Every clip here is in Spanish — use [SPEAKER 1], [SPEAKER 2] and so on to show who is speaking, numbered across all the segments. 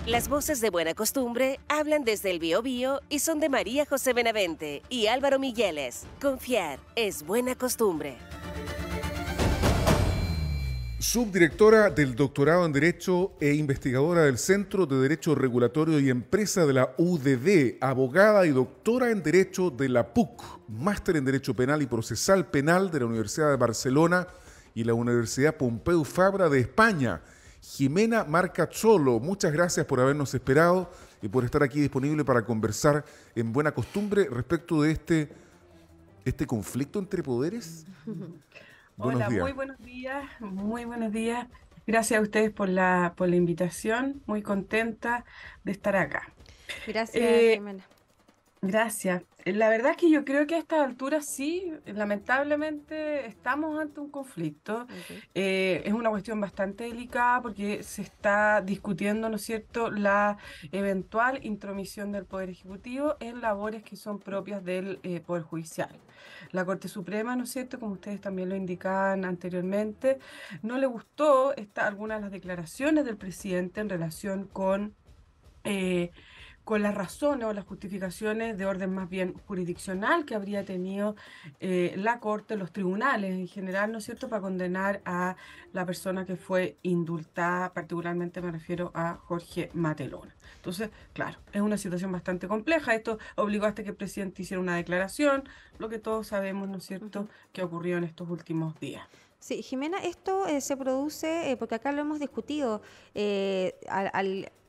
[SPEAKER 1] Las voces de Buena Costumbre hablan desde el Biobío y son de María José Benavente y Álvaro Migueles. Confiar es buena costumbre.
[SPEAKER 2] Subdirectora del Doctorado en Derecho e investigadora del Centro de Derecho Regulatorio y Empresa de la UDD, abogada y doctora en Derecho de la PUC, máster en Derecho Penal y Procesal Penal de la Universidad de Barcelona y la Universidad Pompeu Fabra de España. Jimena Marcacholo, muchas gracias por habernos esperado y por estar aquí disponible para conversar en Buena Costumbre respecto de este conflicto entre poderes. Buenos
[SPEAKER 3] Hola,
[SPEAKER 2] días.
[SPEAKER 3] muy buenos días. Gracias a ustedes por la invitación, muy contenta de estar acá.
[SPEAKER 4] Gracias, Jimena.
[SPEAKER 3] Gracias. La verdad es que yo creo que a estas alturas sí, lamentablemente estamos ante un conflicto. Es una cuestión bastante delicada porque se está discutiendo, ¿no es cierto?, la eventual intromisión del Poder Ejecutivo en labores que son propias del Poder Judicial. La Corte Suprema, ¿no es cierto?, como ustedes también lo indicaban anteriormente, no le gustó algunas de las declaraciones del presidente en relación con las razones o las justificaciones de orden más bien jurisdiccional que habría tenido la Corte, los tribunales en general, ¿no es cierto?, para condenar a la persona que fue indultada, particularmente me refiero a Jorge Matelona. Entonces, claro, es una situación bastante compleja. Esto obligó hasta que el presidente hiciera una declaración, lo que todos sabemos, ¿no es cierto?, que ocurrió en estos últimos días.
[SPEAKER 4] Sí, Jimena, esto se produce, porque acá lo hemos discutido,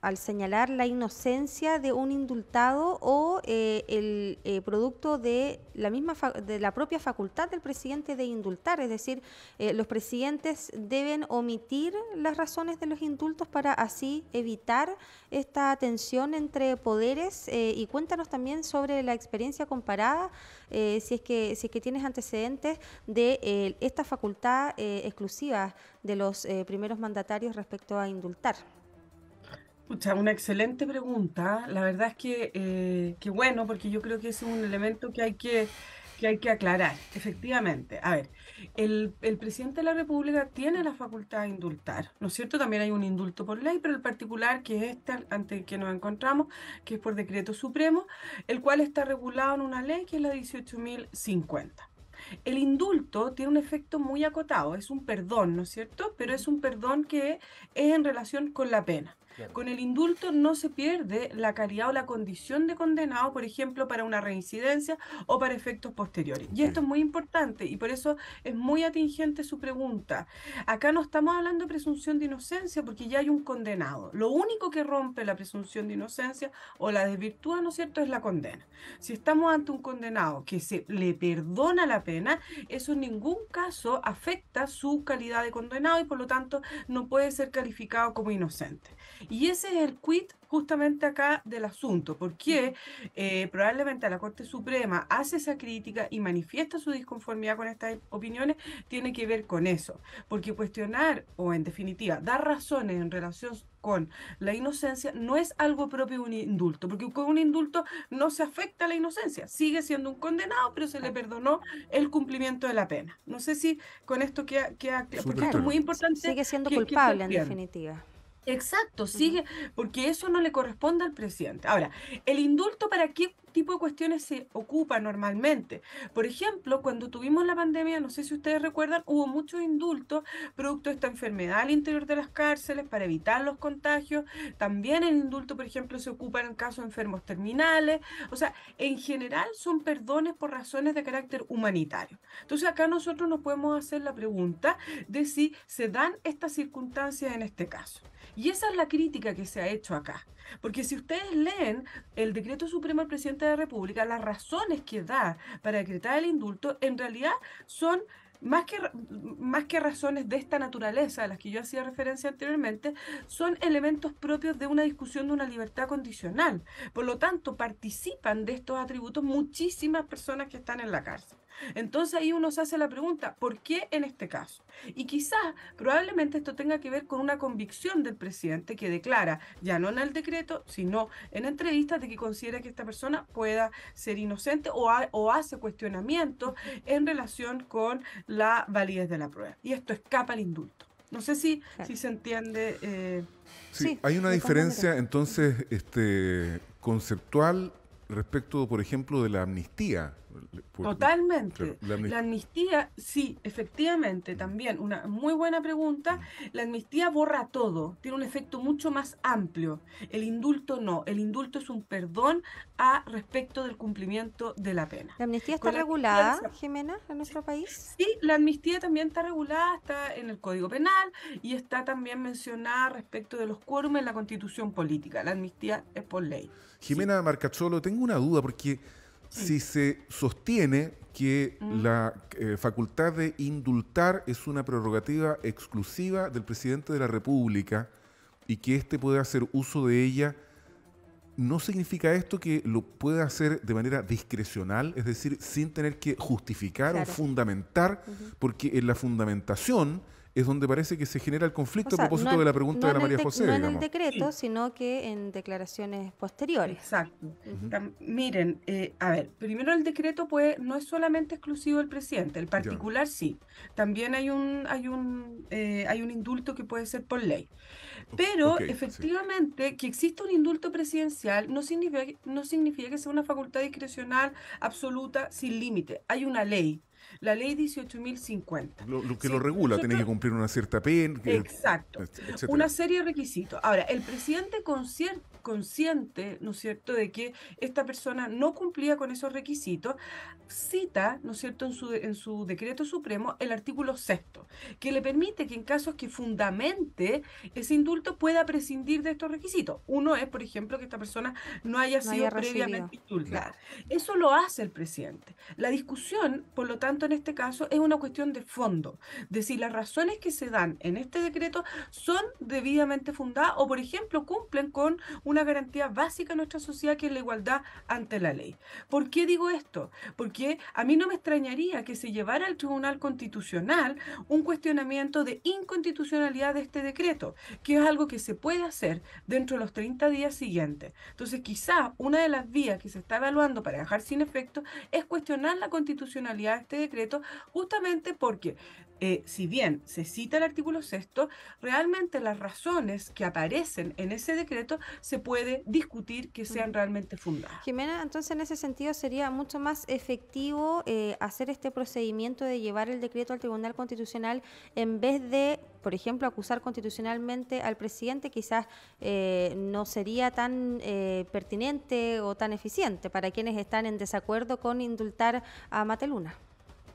[SPEAKER 4] al señalar la inocencia de un indultado o el producto de de la propia facultad del presidente de indultar, es decir, los presidentes deben omitir las razones de los indultos para así evitar esta tensión entre poderes, y cuéntanos también sobre la experiencia comparada, si es que tienes antecedentes de esta facultad exclusiva de los primeros mandatarios respecto a indultar.
[SPEAKER 3] Pucha, una excelente pregunta. La verdad es que bueno, porque yo creo que ese es un elemento que hay que aclarar. Efectivamente, a ver, el presidente de la República tiene la facultad de indultar, ¿no es cierto? También hay un indulto por ley, pero el particular, que es este ante el que nos encontramos, que es por decreto supremo, el cual está regulado en una ley que es la 18.050. El indulto tiene un efecto muy acotado, es un perdón, ¿no es cierto? Pero es un perdón que es en relación con la pena. Claro. Con el indulto no se pierde la calidad o la condición de condenado, por ejemplo, para una reincidencia o para efectos posteriores. Y esto es muy importante y por eso es muy atingente su pregunta. Acá no estamos hablando de presunción de inocencia porque ya hay un condenado. Lo único que rompe la presunción de inocencia o la desvirtúa, ¿no es cierto?, es la condena. Si estamos ante un condenado que se le perdona la pena, eso en ningún caso afecta su calidad de condenado y por lo tanto no puede ser calificado como inocente. Y ese es el quid justamente acá del asunto, porque probablemente la Corte Suprema hace esa crítica y manifiesta su disconformidad con estas opiniones, tiene que ver con eso, porque cuestionar o en definitiva dar razones en relación con la inocencia no es algo propio de un indulto, porque con un indulto no se afecta la inocencia, sigue siendo un condenado, pero se le perdonó el cumplimiento de la pena. No sé si con esto queda porque esto es muy importante.
[SPEAKER 4] Sigue siendo
[SPEAKER 3] que
[SPEAKER 4] culpable en definitiva.
[SPEAKER 3] Exacto, sigue, porque eso no le corresponde al presidente. Ahora, ¿el indulto para qué tipo de cuestiones se ocupa normalmente? Por ejemplo, cuando tuvimos la pandemia, no sé si ustedes recuerdan, hubo muchos indultos producto de esta enfermedad al interior de las cárceles para evitar los contagios. También el indulto, por ejemplo, se ocupa en el caso de enfermos terminales. O sea, en general son perdones por razones de carácter humanitario. Entonces acá nosotros nos podemos hacer la pregunta de si se dan estas circunstancias en este caso. Y esa es la crítica que se ha hecho acá. Porque si ustedes leen el decreto supremo del presidente de la República, las razones que da para decretar el indulto en realidad son más que razones de esta naturaleza a las que yo hacía referencia anteriormente, son elementos propios de una discusión de una libertad condicional. Por lo tanto, participan de estos atributos muchísimas personas que están en la cárcel. Entonces ahí uno se hace la pregunta, ¿por qué en este caso? Y quizás, probablemente esto tenga que ver con una convicción del presidente que declara, ya no en el decreto, sino en entrevistas, de que considera que esta persona pueda ser inocente o hace cuestionamientos en relación con la validez de la prueba. Y esto escapa al indulto. No sé si
[SPEAKER 4] Claro.
[SPEAKER 3] se entiende.
[SPEAKER 2] Sí,
[SPEAKER 4] Sí,
[SPEAKER 2] hay una
[SPEAKER 4] de todas maneras.
[SPEAKER 2] diferencia entonces conceptual respecto, por ejemplo, de la amnistía. Claro,
[SPEAKER 3] Totalmente.
[SPEAKER 2] la
[SPEAKER 3] La
[SPEAKER 2] amnistía.
[SPEAKER 3] amnistía, sí, efectivamente, también una muy buena pregunta. La amnistía borra todo, tiene un efecto mucho más amplio. El indulto no, el indulto es un perdón a respecto del cumplimiento de la pena.
[SPEAKER 4] ¿La amnistía está
[SPEAKER 3] Con la amnistía
[SPEAKER 4] regulada, Jimena, en nuestro país?
[SPEAKER 3] sí, la amnistía también está regulada, está en el Código Penal y está también mencionada respecto de los quórum en la Constitución Política. La amnistía es por ley. Sí,
[SPEAKER 2] Jimena Marcacholo, tengo una duda porque
[SPEAKER 3] sí.
[SPEAKER 2] si se sostiene que
[SPEAKER 3] Mm.
[SPEAKER 2] la facultad de indultar es una prerrogativa exclusiva del presidente de la República y que éste puede hacer uso de ella, ¿no significa esto que lo puede hacer de manera discrecional, es decir, sin tener que justificar o
[SPEAKER 4] Claro.
[SPEAKER 2] fundamentar?
[SPEAKER 4] Ujú.
[SPEAKER 2] Porque en la fundamentación es donde parece que se genera el
[SPEAKER 4] O
[SPEAKER 2] conflicto a
[SPEAKER 4] sea,
[SPEAKER 2] propósito de la pregunta de la María José,
[SPEAKER 4] no en el
[SPEAKER 2] digamos.
[SPEAKER 4] decreto,
[SPEAKER 3] Sí.
[SPEAKER 4] sino que en declaraciones posteriores.
[SPEAKER 3] Exacto.
[SPEAKER 4] Ujú.
[SPEAKER 3] Miren, a ver, primero el decreto no es solamente exclusivo del presidente, el
[SPEAKER 2] Ya.
[SPEAKER 3] particular sí. También hay un indulto que puede ser por ley.
[SPEAKER 2] Ok,
[SPEAKER 3] Pero
[SPEAKER 2] sí.
[SPEAKER 3] efectivamente que exista un indulto presidencial no significa que sea una facultad discrecional absoluta sin límite. Hay una ley, la ley 18.050.
[SPEAKER 2] Lo que lo
[SPEAKER 3] Si
[SPEAKER 2] regula, tiene que
[SPEAKER 3] nosotros
[SPEAKER 2] cumplir una cierta pena,
[SPEAKER 3] Exacto.
[SPEAKER 2] etcétera.
[SPEAKER 3] Una serie de requisitos. Ahora, el presidente consciente, ¿no es cierto?, de que esta persona no cumplía con esos requisitos, cita, ¿no es cierto?, en su decreto supremo el artículo sexto, que le permite que en casos que fundamente ese indulto pueda prescindir de estos requisitos. Uno es, por ejemplo, que esta persona no haya
[SPEAKER 4] No haya
[SPEAKER 3] sido
[SPEAKER 4] recibido.
[SPEAKER 3] previamente indultada.
[SPEAKER 2] Claro.
[SPEAKER 3] Eso lo hace el presidente. La discusión, por lo tanto, en este caso, es una cuestión de fondo de si las razones que se dan en este decreto son debidamente fundadas o, por ejemplo, cumplen con una garantía básica en nuestra sociedad que es la igualdad ante la ley. ¿Por qué digo esto? Porque a mí no me extrañaría que se llevara al Tribunal Constitucional un cuestionamiento de inconstitucionalidad de este decreto, que es algo que se puede hacer dentro de los 30 días siguientes. Entonces, quizá una de las vías que se está evaluando para dejar sin efecto es cuestionar la constitucionalidad de este decreto, justamente porque si bien se cita el artículo sexto, realmente las razones que aparecen en ese decreto se puede discutir que sean
[SPEAKER 4] Ujú.
[SPEAKER 3] realmente fundadas.
[SPEAKER 4] Jimena, entonces en ese sentido sería mucho más efectivo hacer este procedimiento de llevar el decreto al Tribunal Constitucional en vez de, por ejemplo, acusar constitucionalmente al presidente. Quizás no sería tan pertinente o tan eficiente para quienes están en desacuerdo con indultar a Mateluna.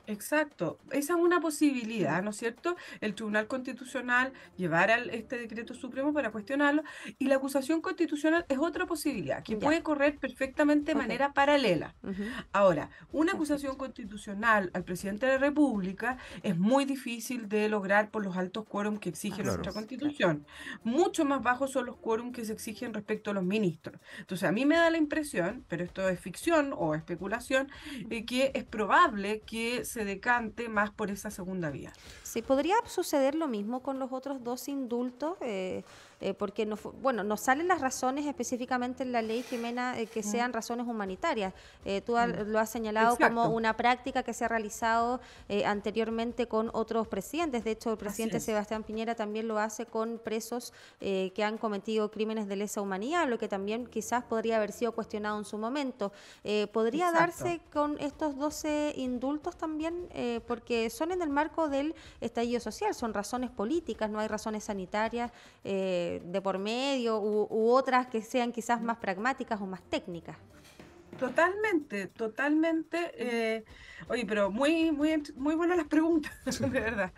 [SPEAKER 3] Exacto, esa es una posibilidad, ¿no es cierto? El Tribunal Constitucional llevar este decreto supremo para cuestionarlo y la acusación constitucional es otra posibilidad que
[SPEAKER 4] Ya,
[SPEAKER 3] puede correr perfectamente de
[SPEAKER 4] ok.
[SPEAKER 3] manera paralela.
[SPEAKER 4] Ujú.
[SPEAKER 3] Ahora, una acusación
[SPEAKER 4] Perfecto.
[SPEAKER 3] constitucional al presidente de la República es muy difícil de lograr por los altos quórum que exige
[SPEAKER 4] Así
[SPEAKER 2] Claro.
[SPEAKER 3] nuestra
[SPEAKER 4] es, claro.
[SPEAKER 3] Constitución. Mucho más bajos son los quórum que se exigen respecto a los ministros. Entonces, a mí me da la impresión, pero esto es ficción o especulación, que es probable que se decante más por esa segunda vía.
[SPEAKER 4] Sí, podría suceder lo mismo con los otros dos indultos, porque bueno, no salen las razones específicamente en la ley, Jimena, que
[SPEAKER 3] Mm,
[SPEAKER 4] sean razones humanitarias. Tú
[SPEAKER 3] mm.
[SPEAKER 4] lo has señalado como
[SPEAKER 3] Exacto,
[SPEAKER 4] una práctica que se ha realizado anteriormente con otros presidentes. De hecho, el
[SPEAKER 3] así
[SPEAKER 4] presidente
[SPEAKER 3] es.
[SPEAKER 4] Sebastián Piñera también lo hace con presos que han cometido crímenes de lesa humanidad, lo que también quizás podría haber sido cuestionado en su momento. ¿Podría
[SPEAKER 3] Exacto.
[SPEAKER 4] darse con estos 12 indultos también? Porque son en el marco del estallido social, son razones políticas, no hay razones sanitarias de por medio u otras que sean quizás más pragmáticas o más técnicas.
[SPEAKER 3] Totalmente, totalmente. Oye, pero muy buenas las preguntas, de verdad.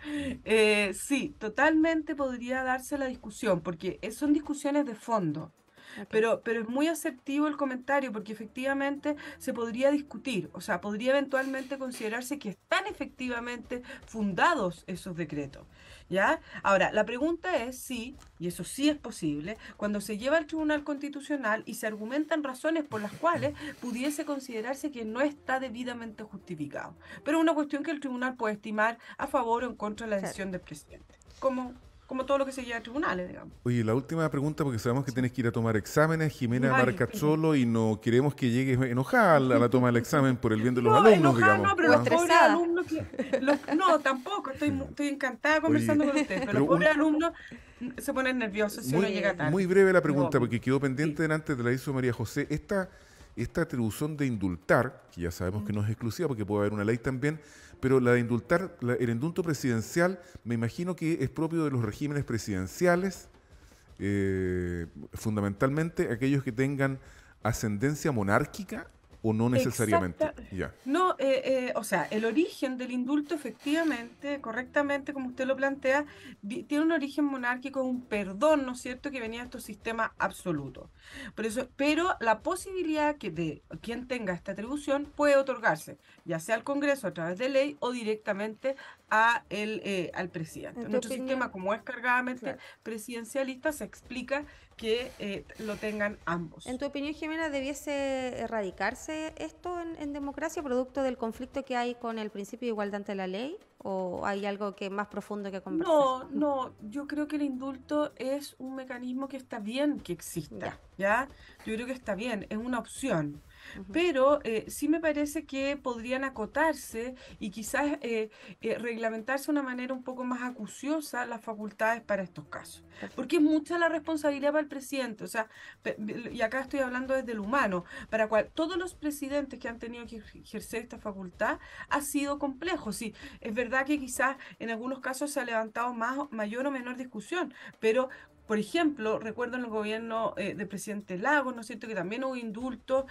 [SPEAKER 3] Sí, totalmente podría darse la discusión, porque son discusiones de fondo.
[SPEAKER 4] Okay.
[SPEAKER 3] Pero es muy asertivo el comentario porque efectivamente se podría discutir, o sea, podría eventualmente considerarse que están efectivamente fundados esos decretos, ¿ya? Ahora, la pregunta es si, y eso sí es posible, cuando se lleva al Tribunal Constitucional y se argumentan razones por las cuales pudiese considerarse que no está debidamente justificado. Pero es una cuestión que el tribunal puede estimar a favor o en contra de la
[SPEAKER 4] Claro.
[SPEAKER 3] decisión del presidente. ¿Cómo? como todo lo que se lleva a tribunales, digamos.
[SPEAKER 2] Oye, la última pregunta, porque sabemos que tienes que ir a tomar exámenes, Jimena
[SPEAKER 3] Ay,
[SPEAKER 2] Marcazzolo, y no queremos que llegues enojada a la toma del examen por el bien de los
[SPEAKER 3] no,
[SPEAKER 2] alumnos,
[SPEAKER 3] enojada
[SPEAKER 2] digamos.
[SPEAKER 3] no, pero
[SPEAKER 4] O
[SPEAKER 3] los pobres
[SPEAKER 4] estresada.
[SPEAKER 3] alumnos no, tampoco, estoy encantada conversando
[SPEAKER 2] Oye,
[SPEAKER 3] con ustedes, pero
[SPEAKER 2] pero
[SPEAKER 3] los pobres alumnos se ponen nerviosos si uno llega tarde.
[SPEAKER 2] Muy breve la
[SPEAKER 3] Es
[SPEAKER 2] pregunta,
[SPEAKER 3] obvio.
[SPEAKER 2] porque quedó pendiente
[SPEAKER 3] Sí.
[SPEAKER 2] antes de la hizo María José. Esta atribución de indultar, que ya sabemos que no es exclusiva porque puede haber una ley también, pero la de indultar, el indulto presidencial, me imagino que es propio de los regímenes presidenciales, fundamentalmente aquellos que tengan ascendencia monárquica o no necesariamente.
[SPEAKER 3] Exacta.
[SPEAKER 2] Ya.
[SPEAKER 3] No, o sea, el origen del indulto efectivamente, correctamente, como usted lo plantea, tiene un origen monárquico, un perdón, ¿no es cierto?, que venía de estos sistemas absolutos. Por eso, pero la posibilidad que de quien tenga esta atribución puede otorgarse, ya sea al Congreso a través de ley o directamente al presidente.
[SPEAKER 4] En tu
[SPEAKER 3] Nuestro
[SPEAKER 4] opinión,
[SPEAKER 3] sistema, como es cargadamente
[SPEAKER 4] claro.
[SPEAKER 3] presidencialista, se explica que lo tengan ambos.
[SPEAKER 4] En tu opinión, Jimena, ¿debiese erradicarse esto en democracia, producto del conflicto que hay con el principio de igualdad ante la ley? ¿O hay algo que más profundo que conversar?
[SPEAKER 3] No, yo creo que el indulto es un mecanismo que está bien que exista,
[SPEAKER 4] Ya.
[SPEAKER 3] ¿ya? Yo creo que está bien, es una opción.
[SPEAKER 4] Ujú.
[SPEAKER 3] Pero sí me parece que podrían acotarse y quizás reglamentarse de una manera un poco más acuciosa las facultades para estos casos.
[SPEAKER 4] Perfecto.
[SPEAKER 3] Porque es mucha la responsabilidad para el presidente. O sea, y acá estoy hablando desde el humano, todos los presidentes que han tenido que ejercer esta facultad ha sido complejo. Sí, es verdad que quizás en algunos casos se ha levantado mayor o menor discusión, pero por ejemplo, recuerdo en el gobierno del presidente Lagos, ¿no es cierto?, que también hubo indultos,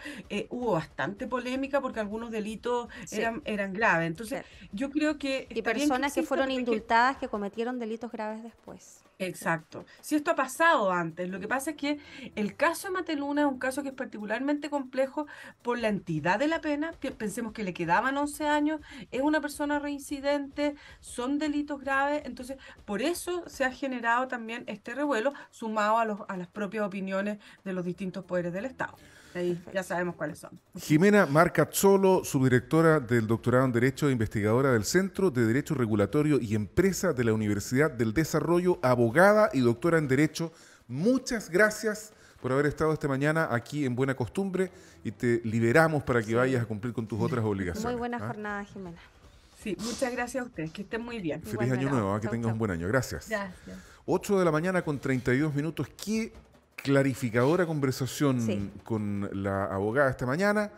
[SPEAKER 3] hubo bastante polémica porque algunos delitos
[SPEAKER 4] Sí.
[SPEAKER 3] eran graves. Entonces,
[SPEAKER 4] Claro.
[SPEAKER 3] yo creo que
[SPEAKER 4] Y
[SPEAKER 3] está bien que
[SPEAKER 4] personas que
[SPEAKER 3] exista,
[SPEAKER 4] fueron
[SPEAKER 3] pero hay que...
[SPEAKER 4] indultadas que cometieron delitos graves después.
[SPEAKER 3] Exacto. Si esto ha pasado antes, lo que pasa es que el caso de Mateluna es un caso que es particularmente complejo por la entidad de la pena. Pensemos que le quedaban 11 años, es una persona reincidente, son delitos graves, entonces por eso se ha generado también este revuelo sumado a las propias opiniones de los distintos poderes del Estado. Ahí ya sabemos cuáles son.
[SPEAKER 2] Jimena Marcazzolo, subdirectora del doctorado en Derecho e investigadora del Centro de Derecho Regulatorio y Empresa de la Universidad del Desarrollo, abogada y doctora en Derecho. Muchas gracias por haber estado esta mañana aquí en Buena Costumbre y te liberamos para que vayas a cumplir con tus otras obligaciones.
[SPEAKER 4] Muy buena
[SPEAKER 2] ¿ah?
[SPEAKER 4] jornada, Jimena.
[SPEAKER 3] Sí, muchas gracias a ustedes, que estén muy bien.
[SPEAKER 2] Feliz
[SPEAKER 4] Igualmente.
[SPEAKER 2] año nuevo, que
[SPEAKER 4] Chau,
[SPEAKER 2] tengas
[SPEAKER 4] chau.
[SPEAKER 2] un buen año. Gracias.
[SPEAKER 3] Gracias.
[SPEAKER 2] 8 de la mañana con 32 minutos. Qué clarificadora conversación
[SPEAKER 4] Sí.
[SPEAKER 2] con la abogada esta mañana.